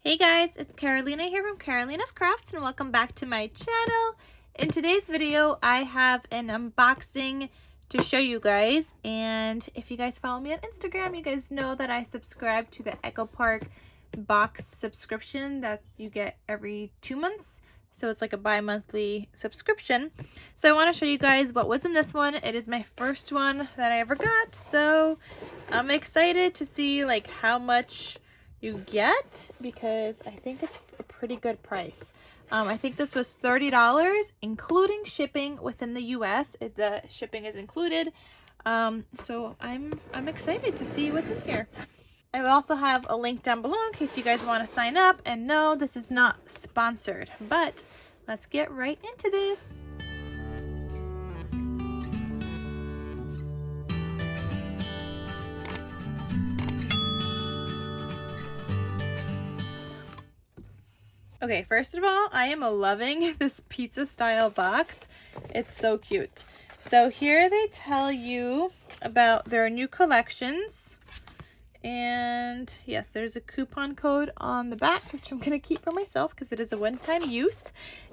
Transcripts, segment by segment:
Hey guys, it's Carolina here from KarolinasKrafts and welcome back to my channel. In today's video, I have an unboxing to show you guys, and if you guys follow me on Instagram, you guys know that I subscribe to the Echo Park box subscription that you get every 2 months. So it's like a bi-monthly subscription. So I want to show you guys what was in this one. It is my first one that I ever got, so I'm excited to see like how much you get, because I think it's a pretty good price. I think this was $30 including shipping within the US. The shipping is included, so I'm excited to see what's in here. I will also have a link down below in case you guys want to sign up. And no, this is not sponsored, but let's get right into this. Okay, first of all, I am loving this pizza style box. It's so cute. So here they tell you about their new collections. And yes, there's a coupon code on the back, which I'm gonna keep for myself because it is a one-time use.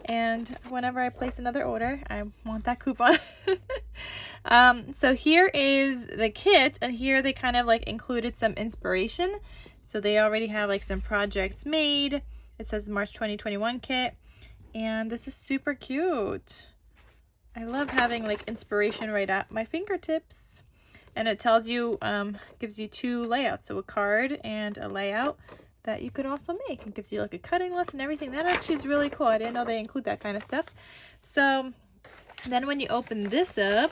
And whenever I place another order, I want that coupon. So here is the kit, and here they kind of like included some inspiration. So they already have like some projects made. It says March 2021 kit, and this is super cute. I love having like inspiration right at my fingertips. And it tells you, gives you two layouts, so a card and a layout that you could also make. It gives you like a cutting list and everything. That actually is really cool. I didn't know they include that kind of stuff. So then when you open this up,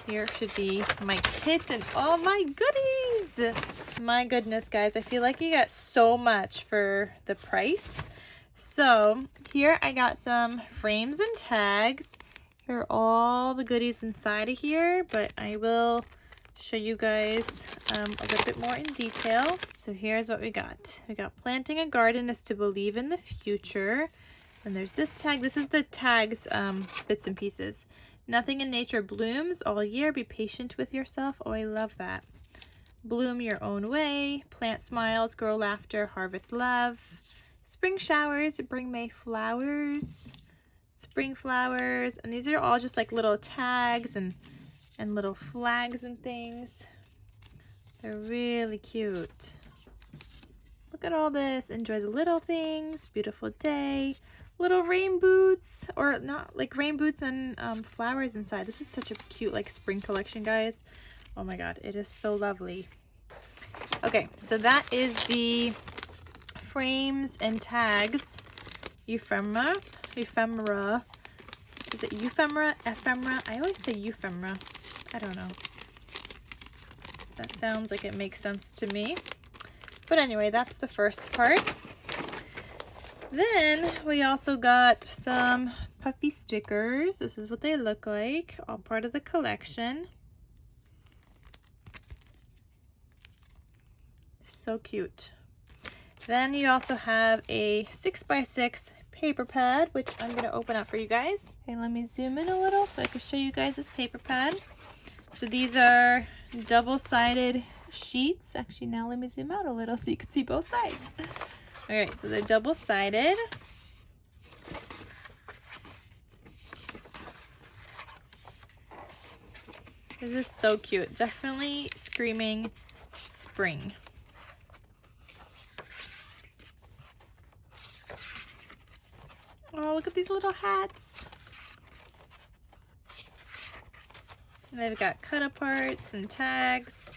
here should be my kit and all my goodies. My goodness, guys, I feel like you got so much for the price. So here I got some frames and tags. Here are all the goodies inside of here, but I will show you guys a little bit more in detail. So here's what we got. We got planting a garden is to believe in the future. And there's this tag. This is the tags bits and pieces. Nothing in nature blooms all year. Be patient with yourself. Oh, I love that. Bloom your own way. Plant smiles, grow laughter, harvest love. Spring showers bring May flowers. Spring flowers. And these are all just like little tags and little flags and things. They're really cute. Look at all this. Enjoy the little things. Beautiful day. Little rain boots, or not like rain boots and flowers inside. This is such a cute like spring collection, guys. Oh my god, it is so lovely. Okay, so that is the frames and tags. Ephemera. Is it Ephemera? Ephemera? I always say Ephemera. I don't know. That sounds like it makes sense to me. But anyway, that's the first part. Then we also got some puffy stickers. This is what they look like, all part of the collection. So cute. Then you also have a 6x6 paper pad, which I'm going to open up for you guys. Okay, let me zoom in a little so I can show you guys this paper pad. So these are double-sided sheets. Actually, now let me zoom out a little so you can see both sides. Alright, so they're double-sided. This is so cute. Definitely screaming spring. Oh, look at these little hats. And they've got cut-aparts and tags.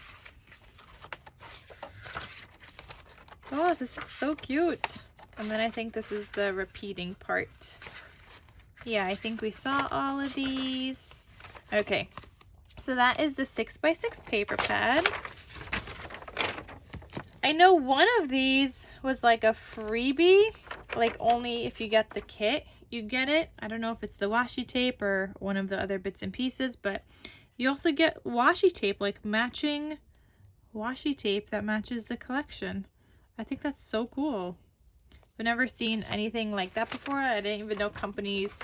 Oh, this is so cute. And then I think this is the repeating part. Yeah, I think we saw all of these. Okay, so that is the 6x6 paper pad. I know one of these was like a freebie, like only if you get the kit, you get it. I don't know if it's the washi tape or one of the other bits and pieces, but you also get washi tape, like matching washi tape that matches the collection. I think that's so cool. I've never seen anything like that before. I didn't even know companies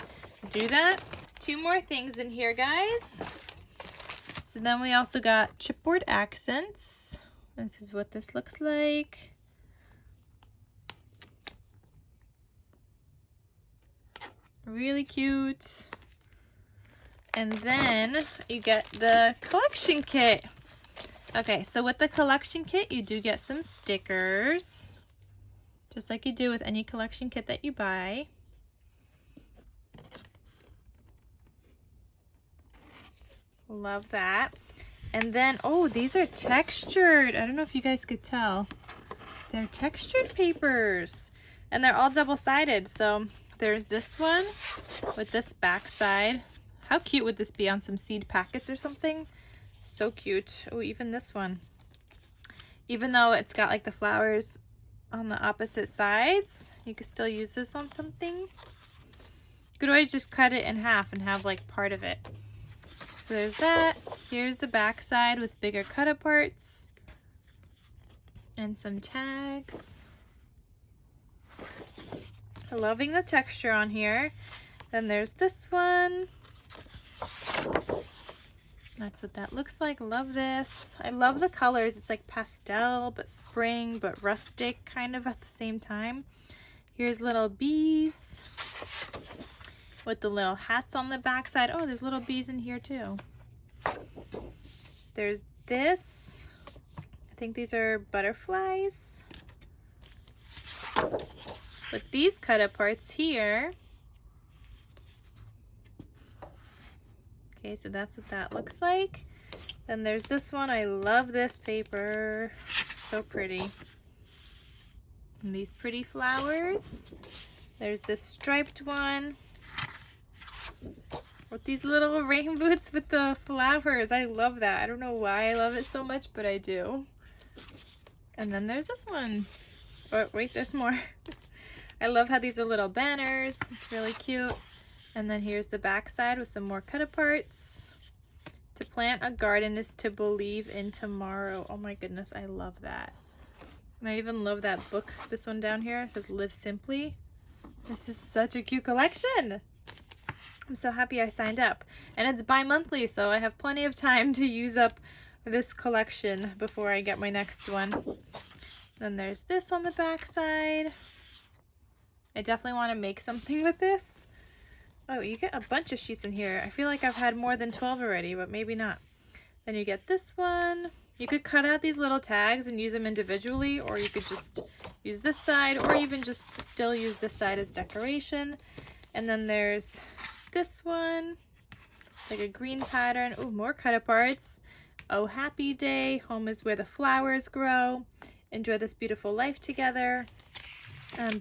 do that. Two more things in here, guys. So then we also got chipboard accents. This is what this looks like. Really cute. And then you get the collection kit. Okay, so with the collection kit, you do get some stickers, just like you do with any collection kit that you buy. Love that. And then, oh, these are textured. I don't know if you guys could tell. They're textured papers. And they're all double-sided. So there's this one with this back side. How cute would this be on some seed packets or something? So cute. Oh, even this one. Even though it's got like the flowers on the opposite sides, you could still use this on something. You could always just cut it in half and have like part of it. So there's that. Here's the back side with bigger cut aparts and some tags. Loving the texture on here. Then there's this one. That's what that looks like. Love this. I love the colors. It's like pastel, but spring, but rustic kind of at the same time. Here's little bees with the little hats on the back side. Oh, there's little bees in here too. There's this. I think these are butterflies. With these cut aparts here. Okay, so that's what that looks like. Then there's this one. I love this paper. So pretty. And these pretty flowers. There's this striped one with these little rainbows with the flowers. I love that. I don't know why I love it so much, but I do. And then there's this one. Oh, wait, there's more. I love how these are little banners. It's really cute. And then here's the back side with some more cut aparts. To plant a garden is to believe in tomorrow. Oh my goodness, I love that. And I even love that book, this one down here. It says Live Simply. This is such a cute collection. I'm so happy I signed up. And it's bi-monthly, so I have plenty of time to use up this collection before I get my next one. Then there's this on the back side. I definitely want to make something with this. Oh, you get a bunch of sheets in here. I feel like I've had more than 12 already, but maybe not. Then you get this one. You could cut out these little tags and use them individually, or you could just use this side, or even just still use this side as decoration. And then there's this one, like a green pattern. Oh, more cut aparts. Oh, happy day. Home is where the flowers grow. Enjoy this beautiful life together.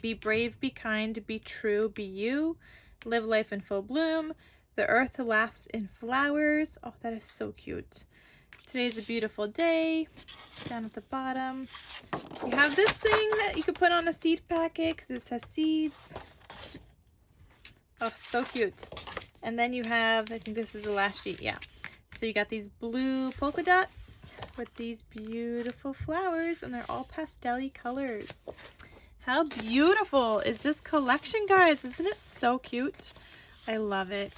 Be brave, be kind, be true, be you. Live life in full bloom. The earth laughs in flowers. Oh, that is so cute. Today's a beautiful day. Down at the bottom, you have this thing that you could put on a seed packet because it says seeds. Oh, so cute. And then you have, I think this is the last sheet, yeah. So you got these blue polka dots with these beautiful flowers, and they're all pastel-y colors. How beautiful is this collection, guys? Isn't it so cute? I love it.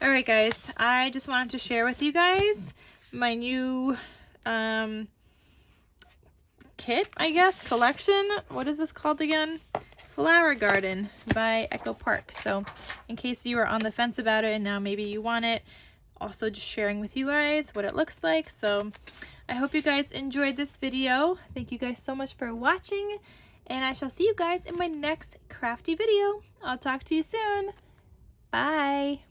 All right, guys, I just wanted to share with you guys my new kit, I guess, collection. What is this called again? Flower Garden by Echo Park. So in case you were on the fence about it and now maybe you want it, also just sharing with you guys what it looks like. So I hope you guys enjoyed this video. Thank you guys so much for watching, and I shall see you guys in my next crafty video. I'll talk to you soon. Bye.